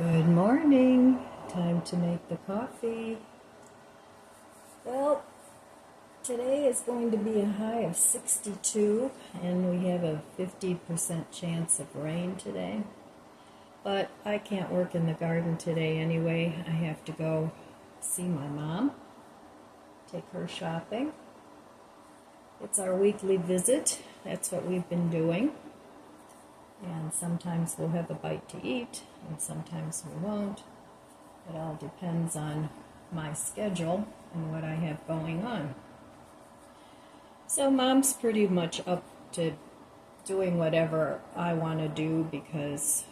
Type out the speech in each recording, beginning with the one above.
Good morning. Time to make the coffee. Well, today is going to be a high of 62 and we have a 50% chance of rain today. But I can't work in the garden today anyway. I have to go see my mom, take her shopping. It's our weekly visit. That's what we've been doing. And sometimes we'll have a bite to eat, and sometimes we won't. It all depends on my schedule and what I have going on. So Mom's pretty much up to doing whatever I want to do because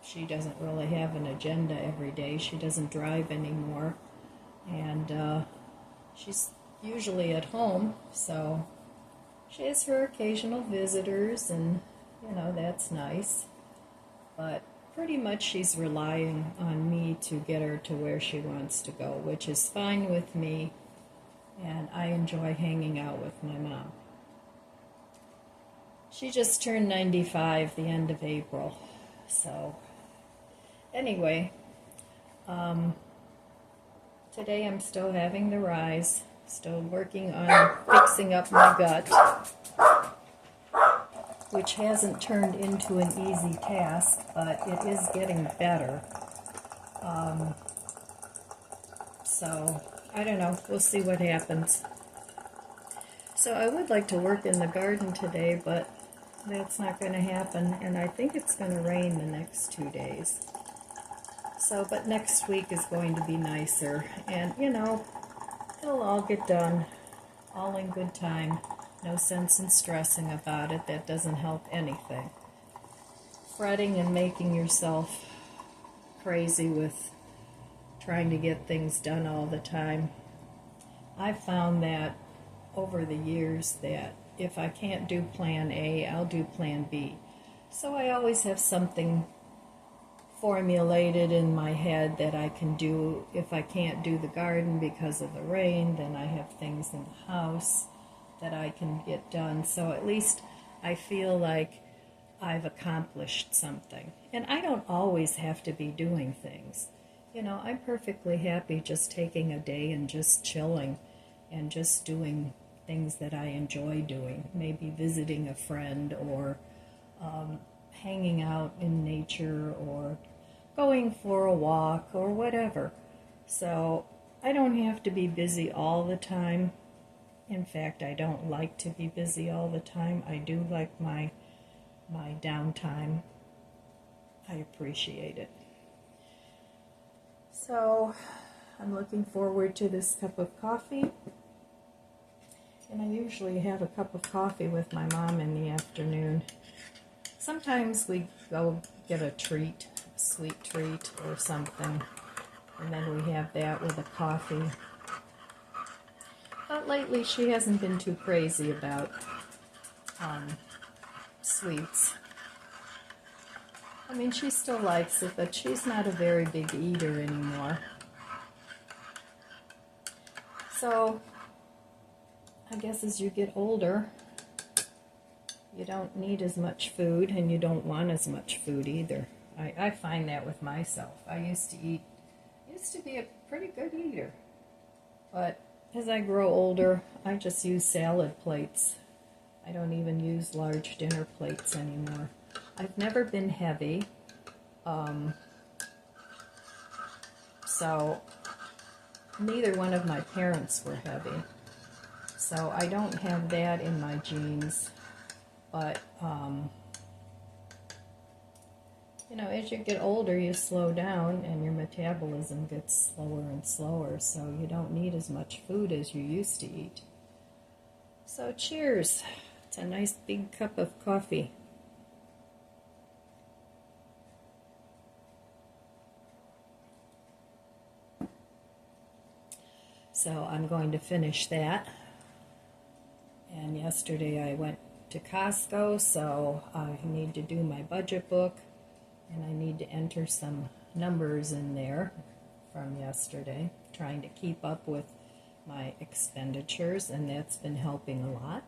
she doesn't really have an agenda every day. She doesn't drive anymore, and she's usually at home, so she has her occasional visitors, and that's nice. But pretty much she's relying on me to get her to where she wants to go, which is fine with me, and I enjoy hanging out with my mom. She just turned 95 the end of April. So anyway, today I'm still having the rise, still working on fixing up my gut, which hasn't turned into an easy task, but it is getting better. So, I don't know. We'll see what happens. So I would like to work in the garden today, but that's not going to happen, and I think it's going to rain the next 2 days. So, but next week is going to be nicer, and, it'll all get done, all in good time. No sense in stressing about it. That doesn't help anything. Fretting and making yourself crazy with trying to get things done all the time. I've found that over the years that if I can't do plan A, I'll do plan B. So I always have something formulated in my head that I can do. If I can't do the garden because of the rain, then I have things in the house that I can get done. So at least I feel like I've accomplished something. And I don't always have to be doing things. I'm perfectly happy just taking a day and just chilling and just doing things that I enjoy doing. Maybe visiting a friend, or hanging out in nature, or going for a walk, or whatever. So I don't have to be busy all the time. In fact, I don't like to be busy all the time. I do like my downtime. I appreciate it. So I'm looking forward to this cup of coffee. And I usually have a cup of coffee with my mom in the afternoon. Sometimes we go get a treat, a sweet treat or something, and then we have that with a coffee. But lately she hasn't been too crazy about sweets. I mean, she still likes it, but she's not a very big eater anymore. So, I guess as you get older, you don't need as much food, and you don't want as much food either. I find that with myself. I used to be a pretty good eater, but as I grow older, I just use salad plates. I don't even use large dinner plates anymore. I've never been heavy, so neither one of my parents were heavy. So I don't have that in my genes, but, as you get older, you slow down and your metabolism gets slower and slower, so you don't need as much food as you used to eat. So cheers. It's a nice big cup of coffee. So I'm going to finish that. And yesterday I went to Costco, so I need to do my budget book, and I need to enter some numbers in there from yesterday, trying to keep up with my expenditures, and that's been helping a lot.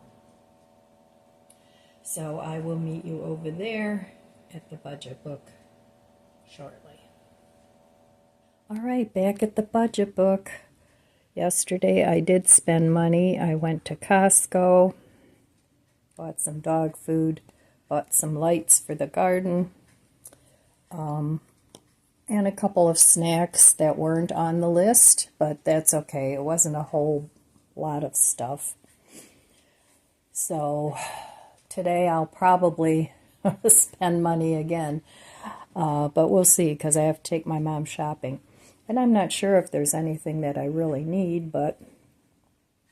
So I will meet you over there at the budget book shortly. All right, back at the budget book. Yesterday I did spend money. I went to Costco, bought some dog food, bought some lights for the garden, and a couple of snacks that weren't on the list, but that's okay. It wasn't a whole lot of stuff. So today I'll probably spend money again, but we'll see because I have to take my mom shopping. And I'm not sure if there's anything that I really need, but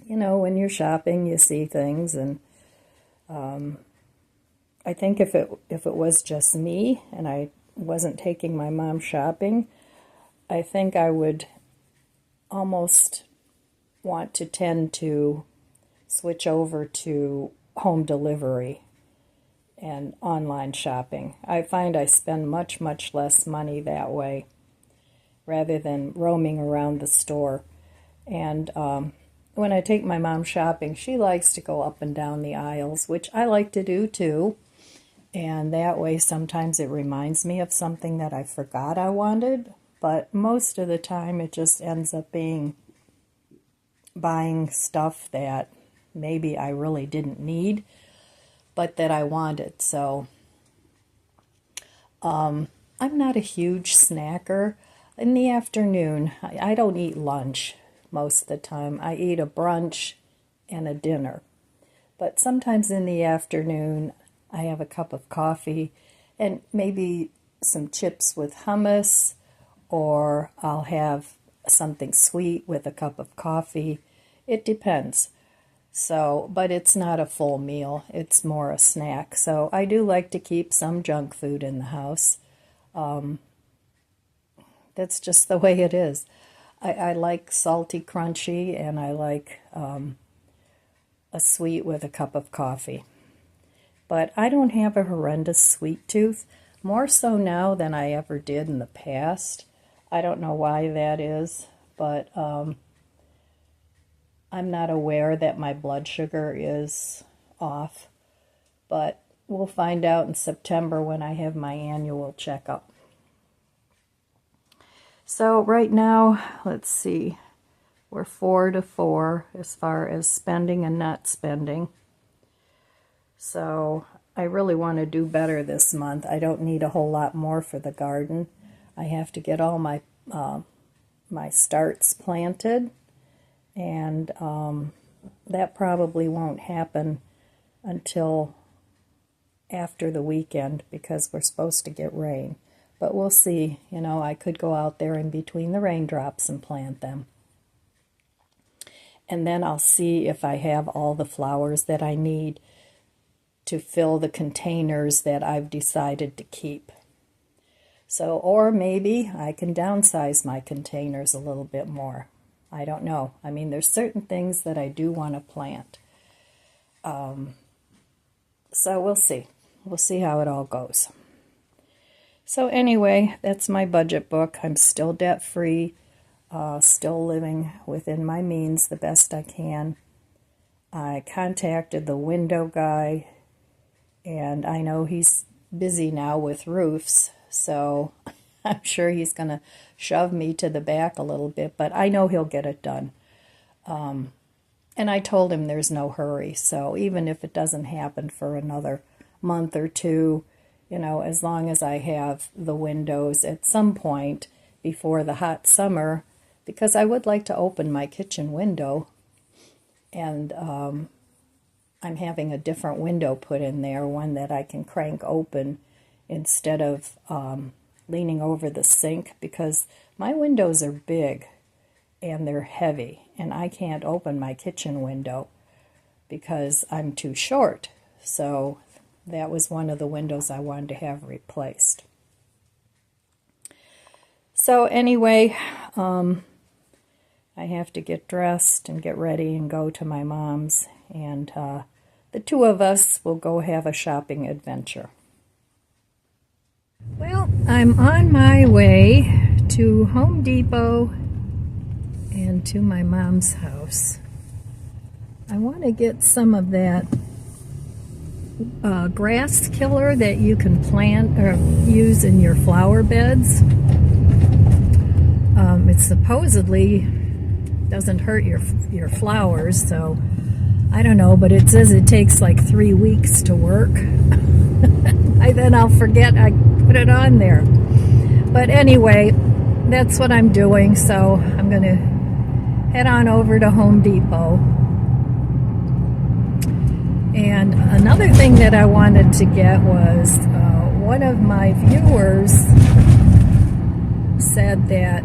you know, when you're shopping, you see things, and I think if it was just me and I wasn't taking my mom shopping, I think I would almost want to tend to switch over to home delivery and online shopping. I find I spend much, much less money that way rather than roaming around the store. And when I take my mom shopping, she likes to go up and down the aisles, which I like to do too. And that way sometimes it reminds me of something that I forgot I wanted, but most of the time it just ends up being buying stuff that maybe I really didn't need, but that I wanted. So I'm not a huge snacker. In the afternoon, I don't eat lunch most of the time. I eat a brunch and a dinner. But sometimes in the afternoon, I have a cup of coffee and maybe some chips with hummus, or I'll have something sweet with a cup of coffee. It depends. So, but it's not a full meal. It's more a snack. So I do like to keep some junk food in the house. That's just the way it is. I like salty, crunchy, and I like a sweet with a cup of coffee. But I don't have a horrendous sweet tooth, more so now than I ever did in the past. I don't know why that is, but I'm not aware that my blood sugar is off. But we'll find out in September when I have my annual checkup. So right now, let's see, we're 4-4 as far as spending and not spending. So I really want to do better this month. I don't need a whole lot more for the garden. I have to get all my my starts planted, and that probably won't happen until after the weekend because we're supposed to get rain. But we'll see. You know, I could go out there in between the raindrops and plant them. And then I'll see if I have all the flowers that I need to fill the containers that I've decided to keep. So, or maybe I can downsize my containers a little bit more. I don't know. I mean, there's certain things that I do want to plant. So we'll see. We'll see how it all goes. So anyway, that's my budget book. I'm still debt-free, still living within my means the best I can. I contacted the window guy, and I know he's busy now with roofs, so I'm sure he's going to shove me to the back a little bit, but I know he'll get it done. And I told him there's no hurry, so even if it doesn't happen for another month or two, you know, as long as I have the windows at some point before the hot summer, because I would like to open my kitchen window, and I'm having a different window put in there, one that I can crank open instead of leaning over the sink, because my windows are big and they're heavy, and I can't open my kitchen window because I'm too short. So that was one of the windows I wanted to have replaced. So anyway, I have to get dressed and get ready and go to my mom's, and the two of us will go have a shopping adventure. Well, I'm on my way to Home Depot and to my mom's house. I want to get some of that grass killer that you can plant or use in your flower beds. supposedly doesn't hurt your flowers, so I don't know, but it says it takes like 3 weeks to work. Then I'll forget I put it on there. But anyway, that's what I'm doing, so I'm going to head on over to Home Depot. And another thing that I wanted to get was one of my viewers said that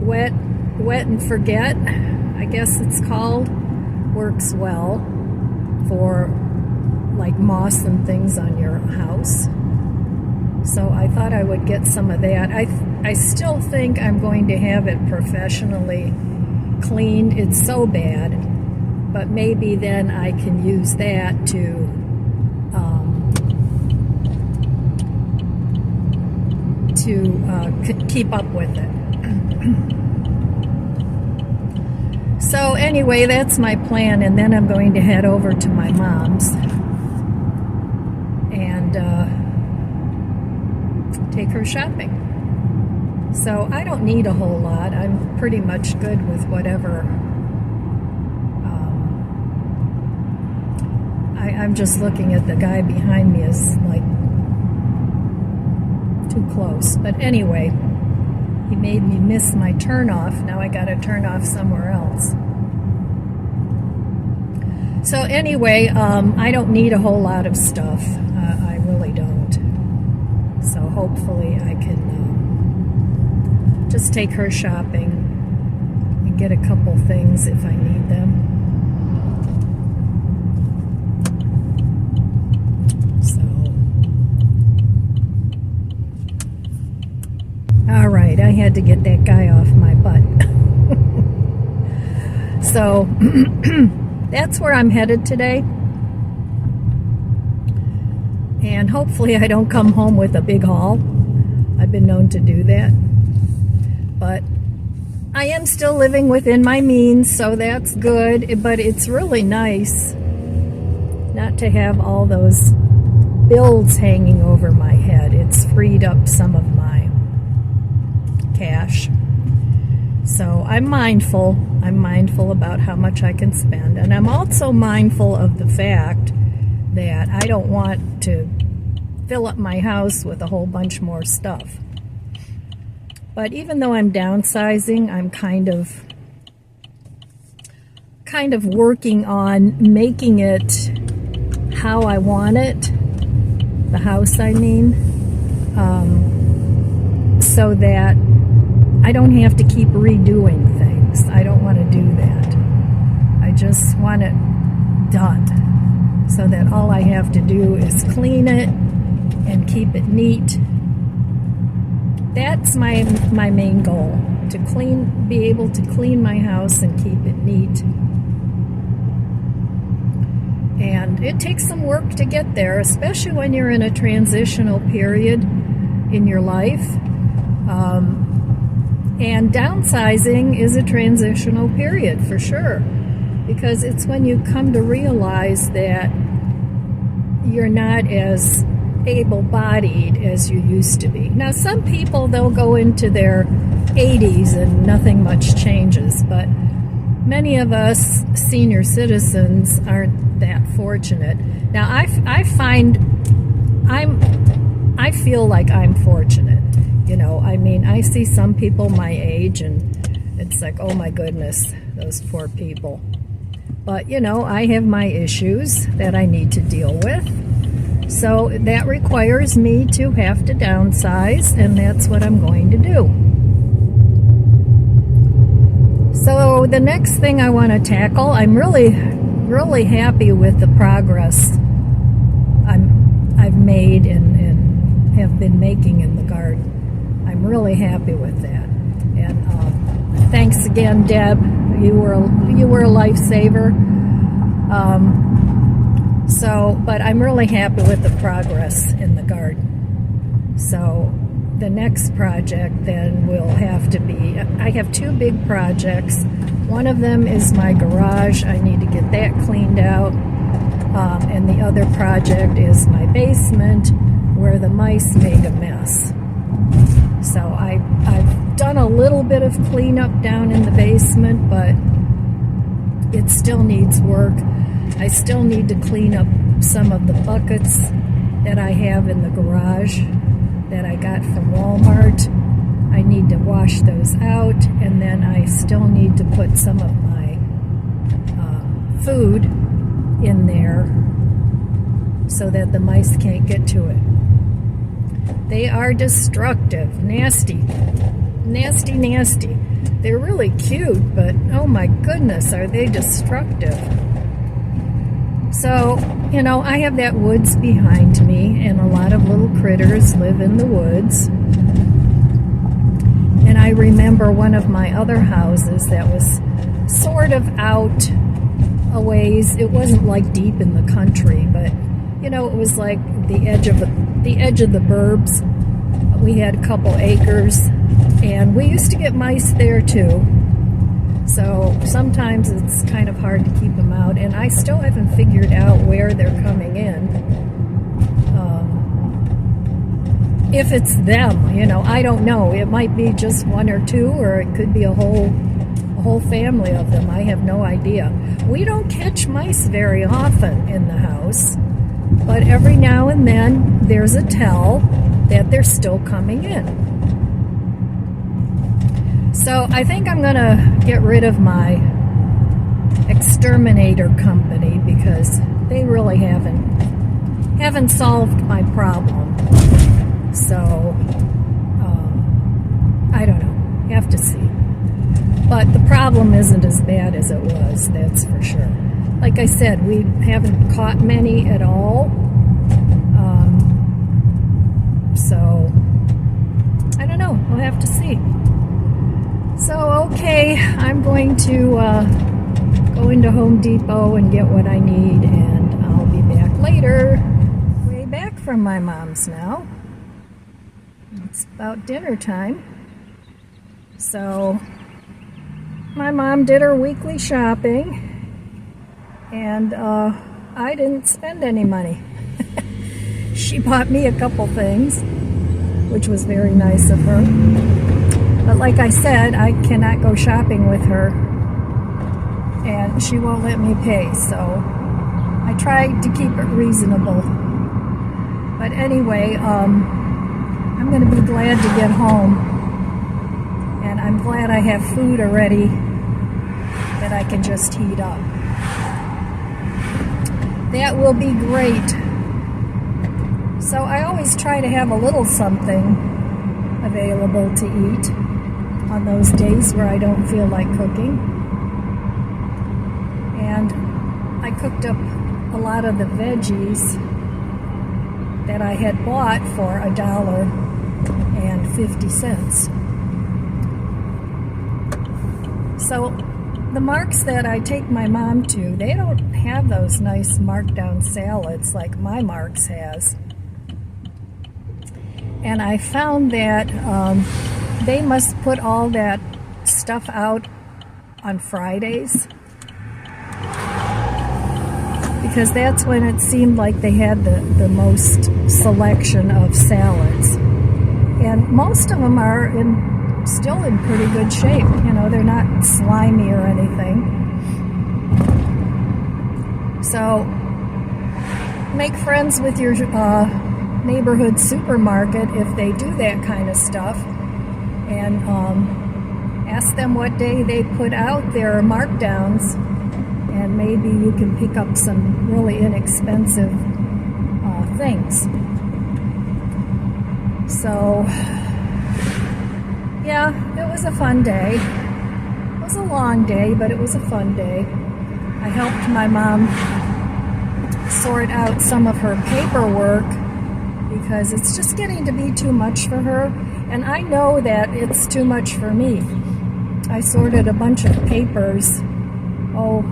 wet and forget, I guess it's called, works well for like moss and things on your house. So I thought I would get some of that. I still think I'm going to have it professionally cleaned. It's so bad, but maybe then I can use that to keep up with it. So anyway, that's my plan, and then I'm going to head over to my mom's and take her shopping. So I don't need a whole lot. I'm pretty much good with whatever. I'm just looking at the guy behind me is like too close. But anyway, he made me miss my turn off. Now I got to turn off somewhere else. So anyway, I don't need a whole lot of stuff. I really don't. So hopefully I can just take her shopping and get a couple things if I need them. All right, I had to get that guy off my butt. So that's where I'm headed today. And hopefully I don't come home with a big haul. I've been known to do that. But I am still living within my means, so that's good. But it's really nice not to have all those bills hanging over my head. It's freed up some of my cash. So I'm mindful about how much I can spend, and I'm also mindful of the fact that I don't want to fill up my house with a whole bunch more stuff. But even though I'm downsizing, I'm kind of working on making it how I want it, the house I mean, so that I don't have to keep redoing things. I don't want to do that. I just want it done so that all I have to do is clean it and keep it neat. That's my main goal, to be able to clean my house and keep it neat. And it takes some work to get there, especially when you're in a transitional period in your life. And downsizing is a transitional period for sure, because it's when you come to realize that you're not as able-bodied as you used to be. Now, some people, they'll go into their 80s and nothing much changes, but many of us senior citizens aren't that fortunate. Now, I feel like I'm fortunate. You know, I mean, I see some people my age and it's like, oh my goodness, those poor people. But, you know, I have my issues that I need to deal with. So that requires me to have to downsize, and that's what I'm going to do. So the next thing I want to tackle, I'm really happy with the progress I've made and have been making in the garden. I'm really happy with that. And thanks again, Deb. You were a lifesaver. But I'm really happy with the progress in the garden. So the next project then will have to be, I have two big projects. One of them is my garage. I need to get that cleaned out. And the other project is my basement, where the mice made a mess. So I've done a little bit of cleanup down in the basement, but it still needs work. I still need to clean up some of the buckets that I have in the garage that I got from Walmart. I need to wash those out, and then I still need to put some of my food in there so that the mice can't get to it. They are destructive, nasty, nasty, nasty. They're really cute, but oh my goodness, are they destructive. So, you know, I have that woods behind me, and a lot of little critters live in the woods. And I remember one of my other houses that was sort of out a ways. It wasn't like deep in the country, but you know, it was like the edge of the burbs. We had a couple acres, and we used to get mice there too. So sometimes it's kind of hard to keep them out, and I still haven't figured out where they're coming in. If it's them, you know, I don't know. It might be just one or two, or it could be a whole family of them. I have no idea. We don't catch mice very often in the house, but every now and then there's a tell that they're still coming in. So I think I'm gonna get rid of my exterminator company because they really haven't solved my problem. So I don't know, have to see. But the problem isn't as bad as it was, that's for sure. Like I said, we haven't caught many at all. So I don't know, we'll have to see. So, okay, I'm going to go into Home Depot and get what I need, and I'll be back later. Way back from my mom's now. It's about dinner time. So, my mom did her weekly shopping, and I didn't spend any money. She bought me a couple things, which was very nice of her. But like I said, I cannot go shopping with her, and she won't let me pay, so I tried to keep it reasonable. But anyway, I'm going to be glad to get home, and I'm glad I have food already that I can just heat up. That will be great. So I always try to have a little something available to eat on those days where I don't feel like cooking. And I cooked up a lot of the veggies that I had bought for $1.50. So the Marks that I take my mom to, they don't have those nice marked down salads like my Marks has. And I found that they must put all that stuff out on Fridays, because that's when it seemed like they had the most selection of salads. And most of them are still in pretty good shape. You know, they're not slimy or anything. So make friends with your neighborhood supermarket if they do that kind of stuff, and ask them what day they put out their markdowns, and maybe you can pick up some really inexpensive things. So yeah, it was a fun day. It was a long day, but it was a fun day. I helped my mom sort out some of her paperwork because it's just getting to be too much for her, and I know that it's too much for me. I sorted a bunch of papers, a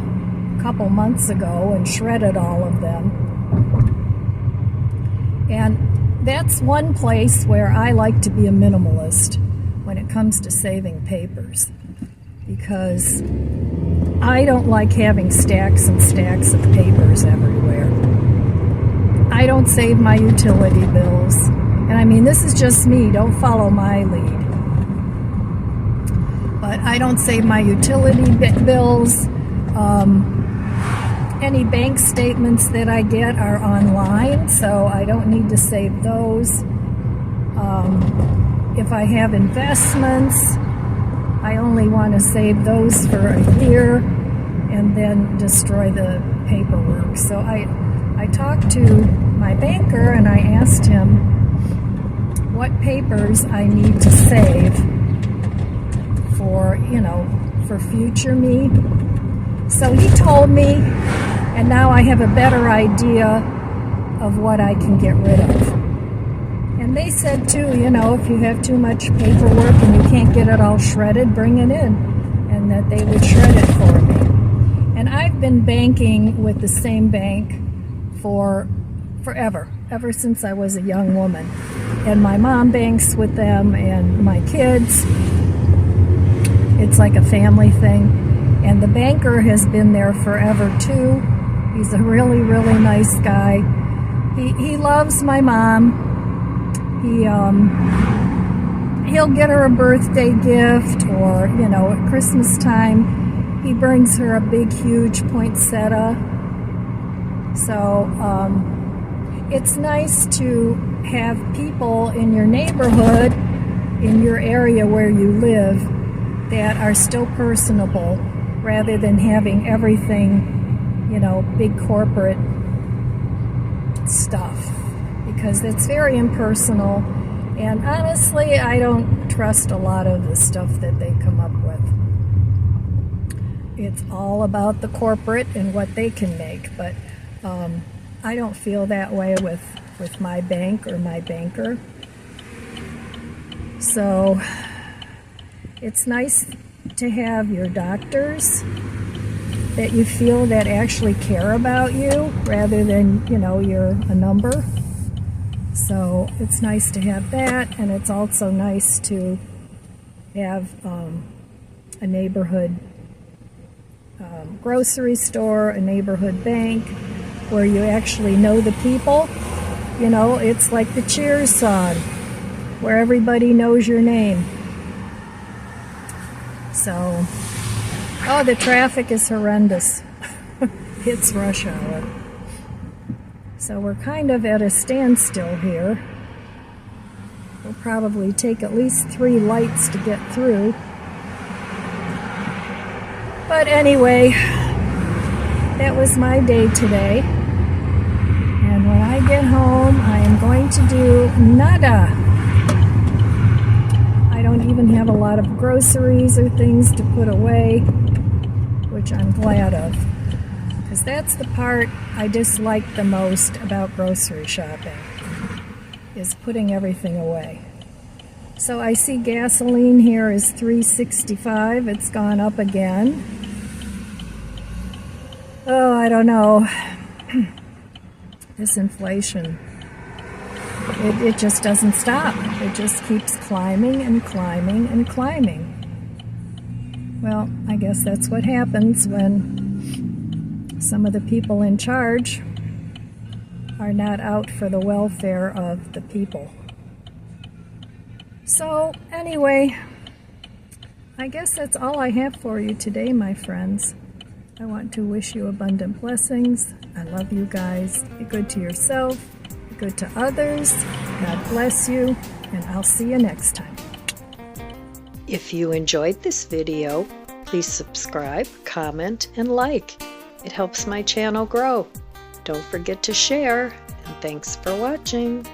couple months ago, and shredded all of them. And that's one place where I like to be a minimalist when it comes to saving papers, because I don't like having stacks and stacks of papers everywhere. I don't save my utility bills. And I mean, this is just me. Don't follow my lead. but I don't save my utility bills. Any bank statements that I get are online, so I don't need to save those. If I have investments, I only want to save those for a year and then destroy the paperwork. So I talked to my banker and I asked him what papers I need to save for, for future me. So he told me, and now I have a better idea of what I can get rid of. And they said too, if you have too much paperwork and you can't get it all shredded, bring it in, and that they would shred it for me. And I've been banking with the same bank for forever, ever since I was a young woman. And my mom banks with them, and my kids. It's like a family thing. And the banker has been there forever too. He's a really, really nice guy. He loves my mom. He'll get her a birthday gift, or at Christmas time he brings her a big huge poinsettia. So it's nice to have people in your neighborhood, in your area where you live, that are still personable, rather than having everything, big corporate stuff, because it's very impersonal. And honestly, I don't trust a lot of the stuff that they come up with. It's all about the corporate and what they can make, but I don't feel that way with my bank or my banker. So it's nice to have your doctors that you feel that actually care about you, rather than, you're a number. So it's nice to have that, and it's also nice to have a neighborhood grocery store, a neighborhood bank, where you actually know the people. It's like the Cheers song, where everybody knows your name. So, the traffic is horrendous. It's rush hour. So we're kind of at a standstill here. We'll probably take at least 3 lights to get through. But anyway, that was my day today. And when I get home, I am going to do nada. I don't even have a lot of groceries or things to put away, which I'm glad of, because that's the part I dislike the most about grocery shopping, is putting everything away. So I see gasoline here is $3.65. It's gone up again. Oh, I don't know. This inflation, it just doesn't stop. It just keeps climbing and climbing and climbing. Well, I guess that's what happens when some of the people in charge are not out for the welfare of the people. So anyway, I guess that's all I have for you today, my friends. I want to wish you abundant blessings. I love you guys. Be good to yourself. Be good to others. God bless you, and I'll see you next time. If you enjoyed this video, please subscribe, comment, and like. It helps my channel grow. Don't forget to share, and thanks for watching.